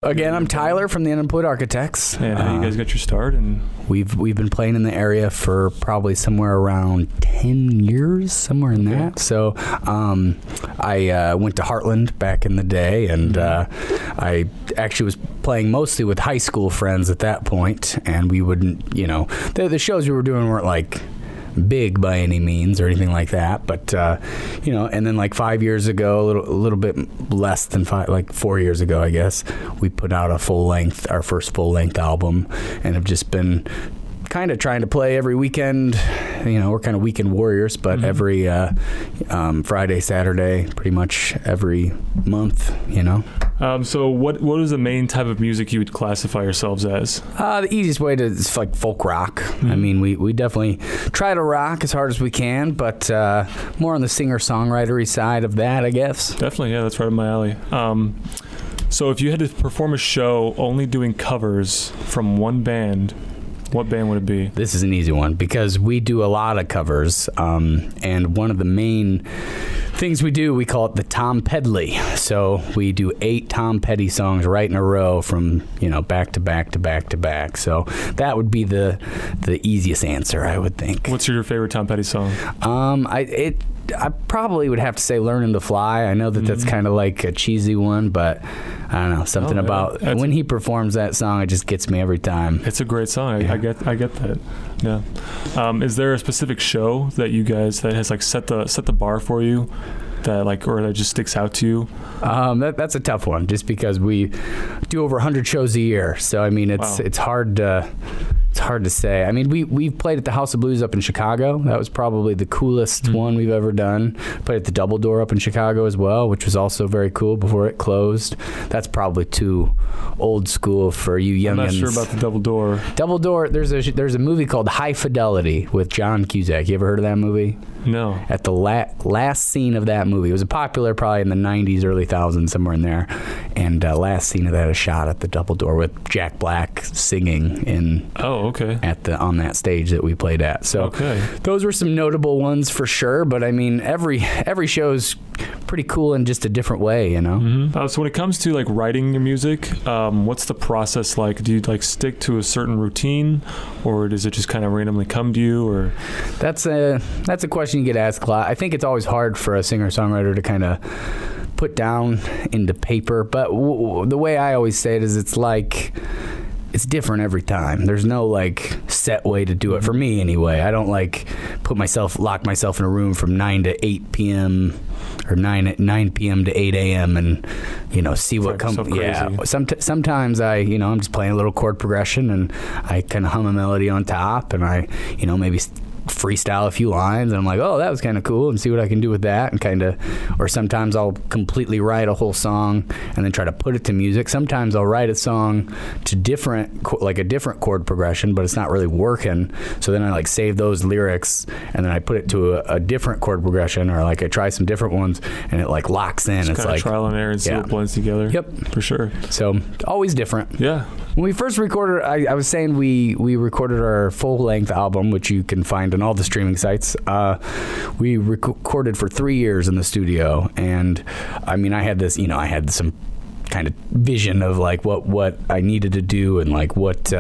Again, I'm Tyler from the Unemployed Architects. And how you guys got your start? And we've been playing in the area for probably somewhere around 10 years, somewhere in that. So I went to Heartland back in the day, and I actually was playing mostly with high school friends at that point, and we wouldn't, the shows we were doing weren't like big by any means or anything like that, but and then like 5 years ago, a little bit less than 4 years ago, I guess, we put out our first full-length album, and have just been kind of trying to play every weekend. We're kind of weekend warriors, but every Friday, Saturday, pretty much every month, So what is the main type of music you would classify yourselves as? The easiest way is like folk rock. I mean, we definitely try to rock as hard as we can, but more on the singer-songwritery side of that, I guess. Definitely, yeah, that's right up my alley. So if you had to perform a show only doing covers from one band, what band would it be? This is an easy one because we do a lot of covers, and one of the main things we do, we call it the Tom Pedley. So we do 8 Tom Petty songs right in a row from back to back to back to back. So that would be the easiest answer, I would think. What's your favorite Tom Petty song? I probably would have to say "Learning to Fly." I know that's kind of like a cheesy one, but I don't know, something about when he performs that song, it just gets me every time. It's a great song. I get that. Yeah. Is there a specific show that you guys that has like set the bar for you, or that just sticks out to you? That's a tough one, just because we do over 100 shows a year. So I mean, it's hard to. It's hard to say. I mean, we've played at the House of Blues up in Chicago. That was probably the coolest one we've ever done. Played at the Double Door up in Chicago as well, which was also very cool before it closed. That's probably too old school for you youngins. I'm not sure about the Double Door. Double Door, there's a movie called High Fidelity with John Cusack. You ever heard of that movie? No. At the last scene of that movie, it was popular probably in the 90s, early 2000s, somewhere in there. And last scene of that is shot at the Double Door with Jack Black singing in. Oh, okay. On that stage that we played at. So those were some notable ones for sure. But I mean, every show's pretty cool in just a different way, So when it comes to like writing your music, what's the process like? Do you like stick to a certain routine, or does it just kind of randomly come to you? Or that's a question you get asked a lot. I think it's always hard for a singer-songwriter to kind of put down into paper, but the way I always say it is it's different every time. There's no like set way to do it for me anyway. I don't like lock myself in a room from 9 to 8 p.m. or 9 p.m. to 8 a.m. and see what comes. Yeah. Sometimes I'm just playing a little chord progression and I kind of hum a melody on top, and I maybe freestyle a few lines, and I'm like, oh, that was kind of cool, and see what I can do with that, and or sometimes I'll completely write a whole song and then try to put it to music. Sometimes I'll write a song to a different chord progression, but it's not really working, so then I like save those lyrics and then I put it to a different chord progression, or like I try some different ones and it like locks in. It's like trial and error and see what blends together. Yep, for sure. So always different. Yeah. When we first recorded, I was saying we recorded our full-length album, which you can find on all the streaming sites. We recorded for 3 years in the studio, and I mean, I had some kind of vision of like what I needed to do and like what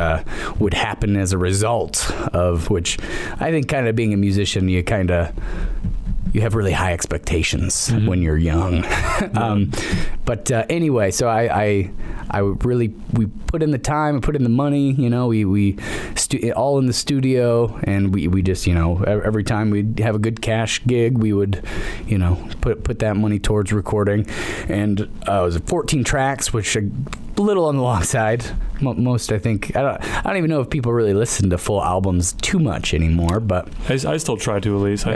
would happen as a result of which. I think kind of being a musician, you have really high expectations when you're young. But anyway, so we put in the time and put in the money, we all in the studio, and we just, every time we'd have a good cash gig, we would, put that money towards recording. And it was 14 tracks, which a little on the long side. Most, I think, I don't even know if people really listen to full albums too much anymore, but I still try to, at least.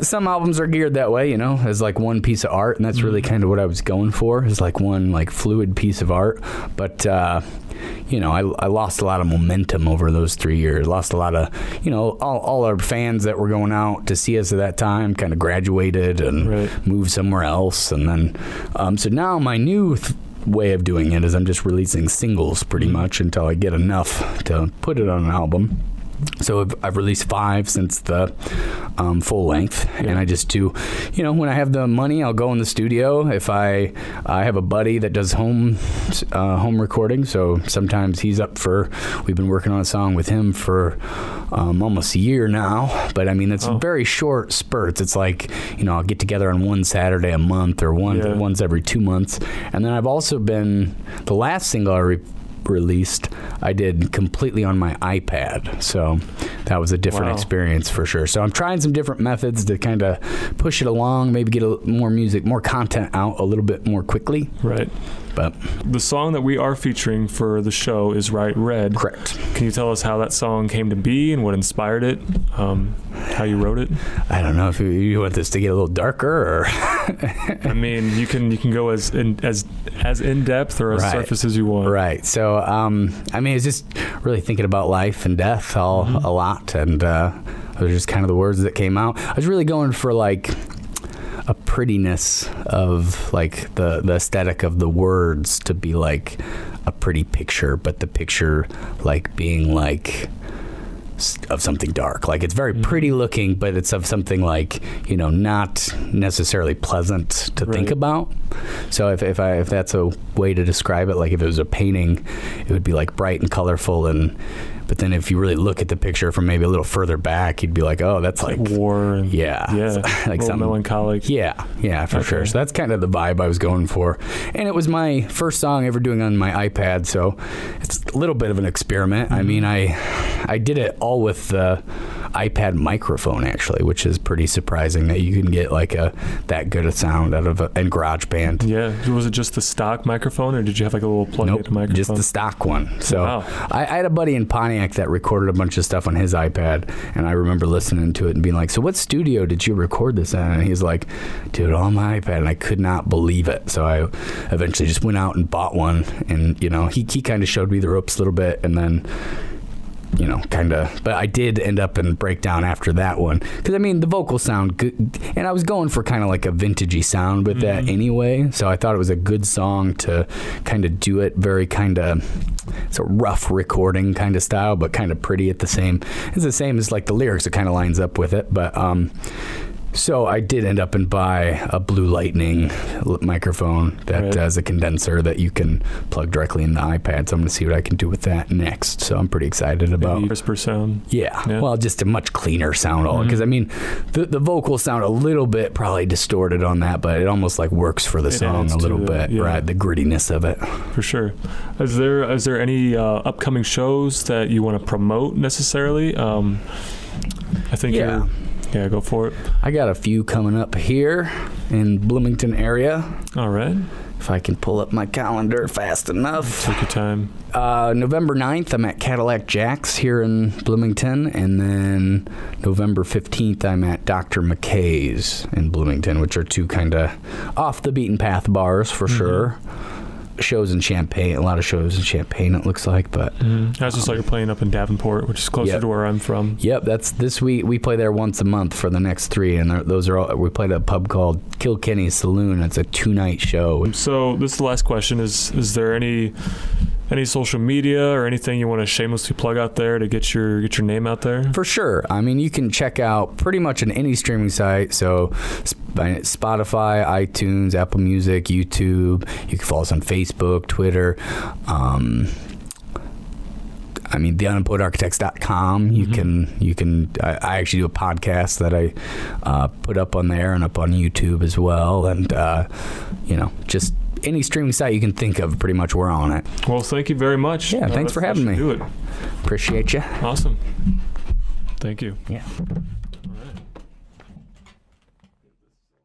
Some albums are geared that way, as like one piece of art, and that's really kind of what I was going for, is like one like fluid piece of art. But I lost a lot of momentum over those 3 years. Lost a lot of, all our fans that were going out to see us at that time kind of graduated and moved somewhere else, and then so now my new way of doing it is I'm just releasing singles pretty much until I get enough to put it on an album. So I've released 5 since the full length, and I just do, when I have the money, I'll go in the studio. If I have a buddy that does home recording, so sometimes he's up for. We've been working on a song with him for almost a year now, but I mean it's very short spurts. It's like I'll get together on one Saturday a month or once every 2 months, and then I've also been the last single I released I did completely on my iPad, so that was a different experience for sure. So I'm trying some different methods to kind of push it along, maybe get more content out a little bit more quickly. Right. But the song that we are featuring for the show is Right Red. Correct. Can you tell us how that song came to be and what inspired it? How you wrote it? I don't know if you want this to get a little darker, or I mean, you can go as in depth or as surface as you want. Right. So I mean, it's just really thinking about life and death a lot, and those are just kind of the words that came out. I was really going for like a prettiness of like the aesthetic of the words to be like a pretty picture, but the picture like being like of something dark. Like it's very pretty looking, but it's of something like not necessarily pleasant to think about. So if that's a way to describe it, like if it was a painting, it would be like bright and colorful, but then if you really look at the picture from maybe a little further back, you'd be like, oh, that's like war. And like something melancholic. Yeah, for sure. So that's kind of the vibe I was going for. And it was my first song ever doing on my iPad, so it's a little bit of an experiment. I mean, I did it all with the iPad microphone, actually, which is pretty surprising that you can get like that good a sound out of and GarageBand. Yeah. Was it just the stock microphone, or did you have like a little plug-in microphone? Just the stock one. So I had a buddy in Pontiac that recorded a bunch of stuff on his iPad, and I remember listening to it and being like, so what studio did you record this in? And he's like, dude, on my iPad, and I could not believe it. So I eventually just went out and bought one, and he kind of showed me the ropes a little bit, and then but I did end up in Breakdown after that one, because I mean the vocals sound good, and I was going for kind of like a vintagey sound with that anyway, so I thought it was a good song to kind of do it very kind of, it's a rough recording kind of style, but kind of pretty at the same. It's the same as like the lyrics, it kind of lines up with it, but so I did end up and buy a Blue Lightning microphone that has a condenser that you can plug directly in the iPad. So I'm going to see what I can do with that next. So I'm pretty excited about. Maybe crisper sound. Yeah. Well, just a much cleaner sound. Because I mean, the vocals sound a little bit probably distorted on that, but it almost like works for the song a little bit. Yeah. Right. The grittiness of it. For sure. Is there any upcoming shows that you want to promote necessarily? I think Yeah, go for it. I got a few coming up here in Bloomington area. All right. If I can pull up my calendar fast enough. Take your time. November 9th, I'm at Cadillac Jack's here in Bloomington. And then November 15th, I'm at Dr. McKay's in Bloomington, which are two kind of off the beaten path bars for sure. Shows in Champaign, a lot of shows in Champaign it looks like, but I just saw you're playing up in Davenport, which is closer to where I'm from. Yep, that's this week. We play there once a month for the next 3, and those are all. We played at a pub called Kilkenny Saloon. It's a 2-night show. So this is the last question: is there any social media or anything you want to shamelessly plug out there to get your name out there? For sure. I mean, you can check out pretty much on any streaming site. So Spotify, iTunes, Apple Music, YouTube. You can follow us on Facebook, Twitter. I mean, the unemployedarchitects.com. You can. I actually do a podcast that I put up on there and up on YouTube as well. And just any streaming site you can think of, pretty much we're on it. Well, thank you very much. Yeah, thanks for having me. Do it. Appreciate you. Awesome. Thank you. Yeah. All right.